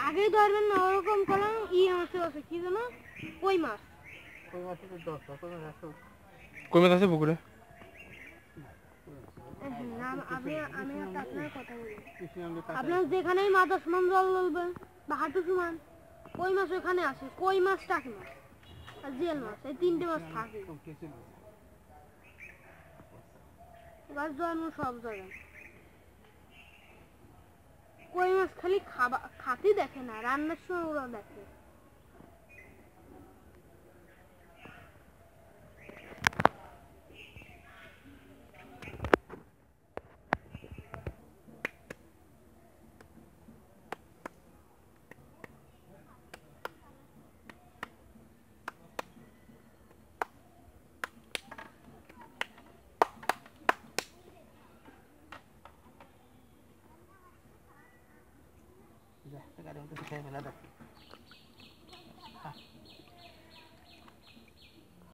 আগেই ধরবেন না ওরকম করলাম মাছ আছে কি জানো কই মাছ কই মাছ আছে পুকুরে আপনার যেখানেই মাছ আসমান জল বলবে বা হাঁটু সমান কই মাছ ওখানে আসে কই মাছ টাকি মাছ আর জিয়াল মাছ এই তিনটে মাছ থাকে এবার জন্ম সব জায়গায় কই মাছ খালি খাতি দেখে না রান্নার সময় ওরা দেখে গাড়ি মতো খেয়ে ফেলা